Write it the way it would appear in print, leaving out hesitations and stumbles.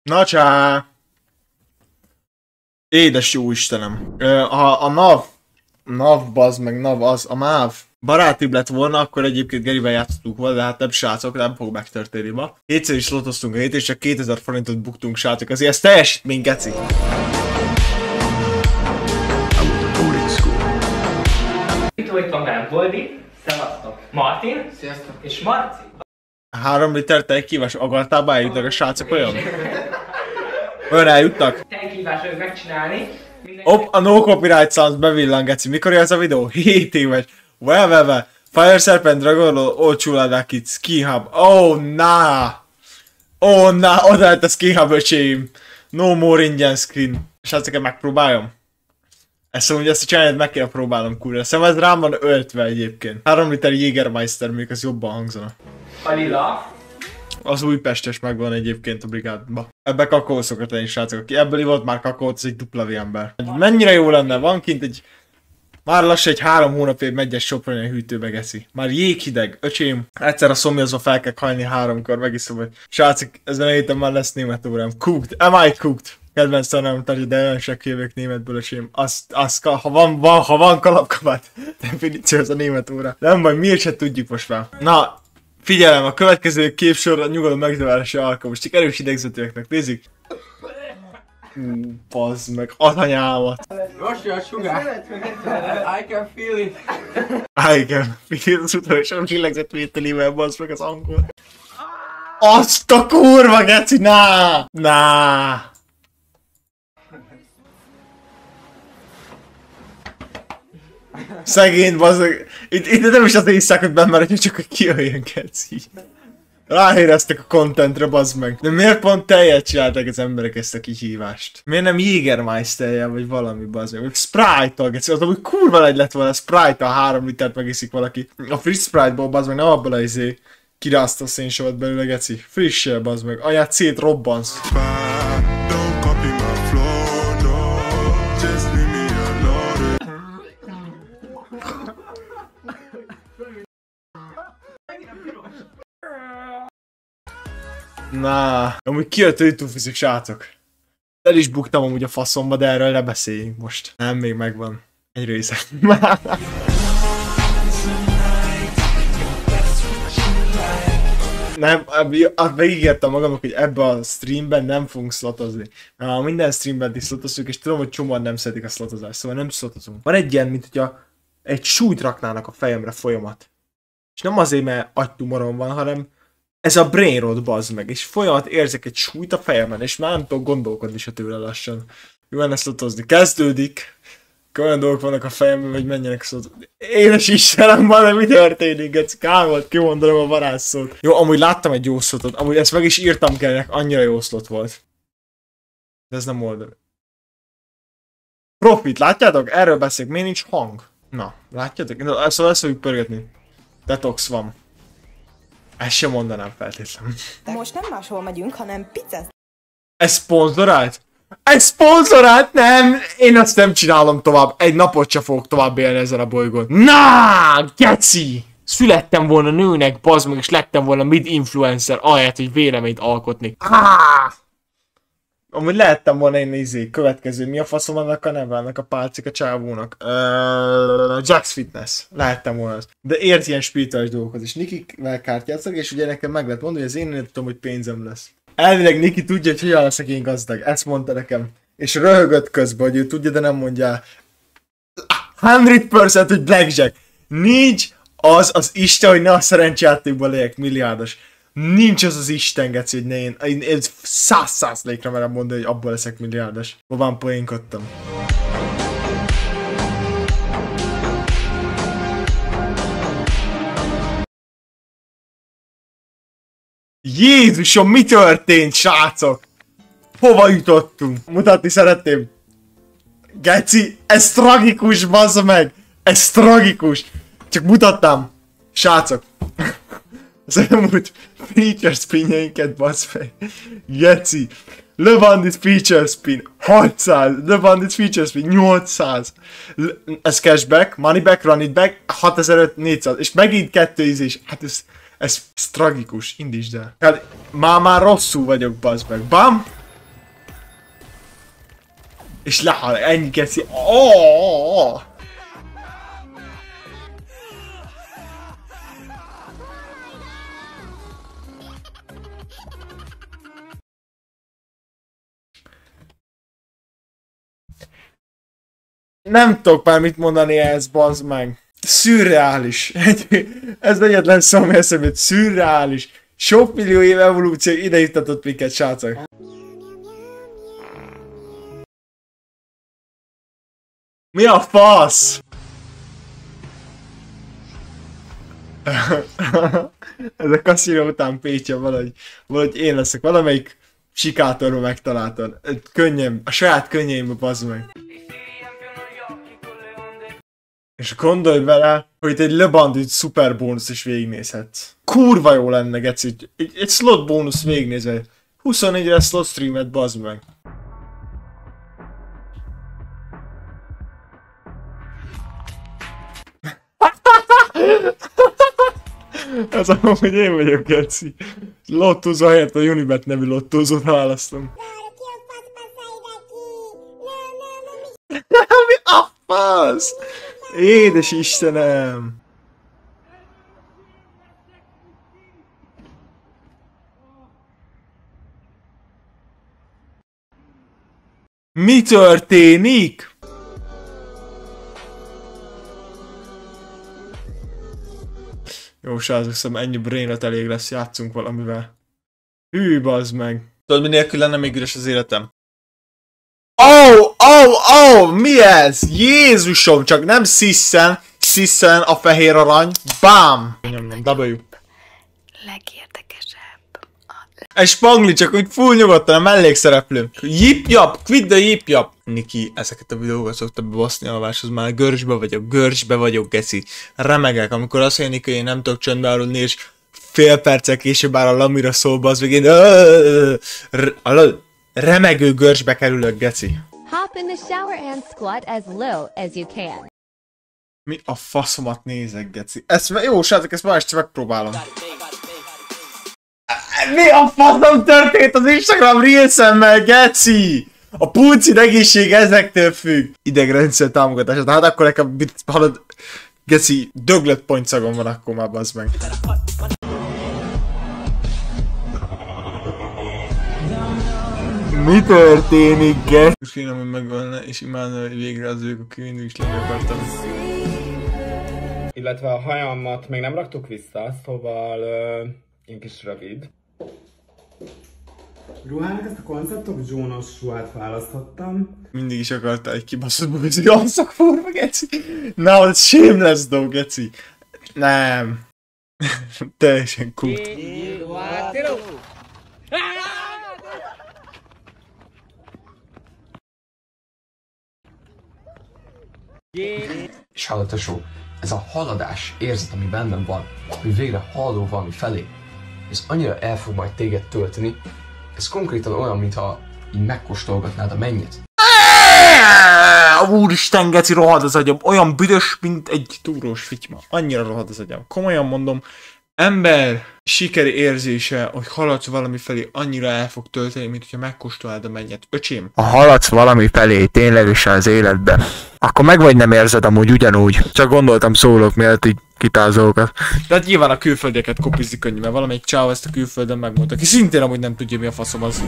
Na csá! Édes jó Istenem. A NAV bazd meg, NAV az, a MÁV barátibb lett volna, akkor egyébként Gerivel játszottuk volna, de hát nem srácok, nem fog megtörténni ma. Kétszer is lotoztunk a hét, és csak 2000 forintot buktunk srácok, azért ez teljesítmény, geci. Itt vagytok velem, Boldi, szevasztok, Martin, sziasztok, és Marci. 3 liter tejkívás agartába eljutnak a srácok olyan? Olyan eljutnak? Tejkívás vagyok megcsinálni. Hopp, a no copyright sounds bevillan, geci. Mikor ez a videó? 7 éves. Well. Fire Serpent Dragon All Chulada Kids Ski Hub. Oh, nah. Oda lett a Ski Hub, öcsém. No more ingyen skin. Srácok, megpróbáljam. Ezt a család meg kell próbálnom, kurva. Szerintem ez rám van öltve egyébként. 3 liter Jägermeister, még az jobban hangzana. A lila. Az Újpestes megvan egyébként a brigádba. Ebbe kakaó szokott lenni, srácok. Aki ebből ivott már kakaót, az egy dupla ember. Mennyire jó lenne, van kint egy... Már lassan egy 3 hónapig megy egy soprani a hűtőbe, geszi. Már jéghideg, öcsém. Egyszer a szomjazva fel kell hajni 3-kor, megiszom, hogy srácok, ezen a héten már lesz német órám. Cooked, am I cooked? Kedvenc tanárom tartja, de olyan se jövök németből, öcsém. Ha van kalapkabát, definíció az a német óra. Nem baj, miért se tudjuk most már. Na, figyelem, a következő képsorra nyugodom megzavárása alkalmas, csak erős idegzetőeknek, nézzük. Bazd meg, atanyámat. Most jön a sugár. I can feel it. I can feel it, az utolsó lélegzetvételével, bazd meg az angol. Azt a kurva, geci, ná! Szegény, bazd meg. Itt nem is azért hiszák, hogy benne maradjon, csak hogy kijöjjön, geci. Ráéreztek a contentre, bazd meg. De miért pont tejet csinálták az emberek ezt a kihívást? Miért nem Jägermeister-jel, vagy valami, bazd meg? Vagy Sprite-tal, geci. Az amúgy kurva legy lett volna, Sprite-tal 3 litert megiszik valaki. A friss Sprite-ból, bazd meg, nem abból a kirázta a szénsavat belőle, geci. Frissel, bazd meg. Anyát szétrobbansz. Na, amúgy kijött a YouTube fizik, srácok. El is buktam amúgy a faszomba, de erről ne beszéljünk most. Nem, még megvan. Egy része. Nem, megígértem magamnak, hogy ebbe a streamben nem fogunk slotozni. Na, minden streamben is slotozunk, és tudom, hogy csomóan nem szeretik a slotozást, szóval nem slotozunk. Van egy ilyen, mint hogyha egy súlyt raknának a fejemre folyamat. És nem azért, mert agytumorom van, hanem ez a brain rot, bazd meg, és folyamat érzek egy súlyt a fejemen, és már nem tudok gondolkodni se tőle lassan. Jó lenne slotozni. Kezdődik. Olyan dolgok vannak a fejemben, hogy menjenek slotozni. Édes Istenem, már mi történik, geci? Kár volt kimondanom a varázsszót. Jó, amúgy láttam egy jó slotot, amúgy ezt meg is írtam kellnek, annyira jó slot volt. De ez nem oldal. Profit, látjátok? Erről beszélek, miért nincs hang? Na, látjátok? Szóval ezt fogjuk pörgetni. Detox van. Ezt sem mondanám feltétlenül. Most nem máshol megyünk, hanem pizzát. Ez szponzorált? Ez szponzorált? Nem! Én azt nem csinálom tovább. Egy napot sem fogok tovább élni ezen a bolygón. Na, geci! Születtem volna nőnek, bazd meg, és lettem volna mid-influencer, ahelyett, hogy véleményt alkotni. Amúgy lehettem volna én következő. Mi a faszom annak a neve, annak a pálcik a csávónak? Jax Fitness. Lehettem volna az. De ért ilyen spirituális dolgokhoz is. Nikivel kártyáztak, és ugye nekem meg lehet mondani, hogy az én nem tudom, hogy pénzem lesz. Elvileg Niki tudja, hogy hogyan leszek én gazdag. Ezt mondta nekem. És röhögött közben, hogy ő tudja, de nem mondja. 100% hogy blackjack. Nincs az Isten, hogy ne a szerencsejátékban legyek milliárdos. Nincs az Isten, geci, hogy ne én 100%-ra merem mondani, hogy abból leszek milliárdos. Bobán poénkodtam. Jézusom, mi történt, srácok? Hova jutottunk? Mutatni szeretném. Geci, ez tragikus, bazza meg! Ez tragikus! Csak mutattam. Srácok. Az elmúlt feature spinjeinket, bazd meg. Geci. Levandit feature spin 600. Levandit feature spin 800. Ez cashback, money back, run it back 6400. És megint 2 ízés. Hát ez tragikus. Indítsd el. Hát, már rosszul vagyok, bazd meg. Bam! És lehal, ennyi geci. Oh! Nem tudok már mit mondani ehhez, bazd meg. Szürreális. Ez egyetlen szó, ami eszembe jut. Szürreális. Sok millió év evolúció ide juttatott minket, srácok. Mi a fasz? Ez a kaszinó után Pétya valahogy én leszek. Valamelyik sikátorban megtaláltad. Könnyem, a saját könnyeimbe, bazd meg. És gondolj bele, hogy itt egy Le Bandit szuper bónusz is végignézhetsz. Kurva jó lenne, geci. Egy slot bónusz végignézve. 24-re slot streamet, bazd meg. Ez amúgy, hogy én vagyok, geci. Lottózó helyett a Unibet nevű lottózót választom. Mi a fasz? Édes Istenem! Mi történik? Jó, srácok, szóval ennyi brainlet elég lesz, játszunk valamivel. Hű, bazd meg. Tudod, mi nélkül lenne még üres az életem? Mi ez? Jézusom, csak nem sziszen a fehér arany. Bám! W. Legérdekesebb. Egy spangli, csak úgy full nyugodtan, a mellékszereplő. Jip-jap, quid the jip-jap. Niki, ezeket a videókat szokta bebaszni alváshoz, már görcsbe vagyok, geci. Remegek, amikor azt mondja, hogy én nem tudok csöndbe aludni, és fél perccel később áll a lamira szólba, az végén remegő görcsbe kerülök, geci. Hop in the shower and squat as low as you can. Mi a faszomat nézek, geci? Ezt jó, srácok, ezt ma este megpróbálom. Mi a faszom történt az Instagram Reels-emmel, geci? A pulcid egészség ezektől függ. Idegrendszer támogatását, hát akkor nekem, hallod, geci, döglött pontszagon van akkor már, bazd meg. Mi történik, geci? Most kéne, hogy megölne, és imádna, hogy végre az ők, aki mindig is lenni akartam. Illetve a hajamat még nem raktuk vissza, szóval én kis rövid. Ruhának ezt a konceptok Jonas ruhát választottam. Mindig is akartál egy kibaszott bőzi alszakforma, geci. Now it's shameless though, geci. Nem. Teljesen kút. És hallod, tesó, ez a haladás érzet, ami bennem van, hogy végre haladó valami felé, ez annyira el fog majd téged tölteni, ez konkrétan olyan, mintha így megkóstolgatnád a mennyet. Úristen, geci, rohad az agyam, olyan büdös, mint egy túrós fityma. Annyira rohad az agyam. Komolyan mondom, ember sikeri érzése, hogy haladsz valami felé, annyira el fog tölteni, mint hogyha megkóstolnád a mennyet. Öcsém, ha haladsz valami felé ténylegesen az életben, akkor meg vagy nem érzed amúgy ugyanúgy. Csak gondoltam szólok, mielőtt így kitázolgat. De hát nyilván a külföldieket kopizni könnyű, mert valamelyik csáv ezt a külföldön megmondta, aki szintén amúgy nem tudja, mi a faszom az.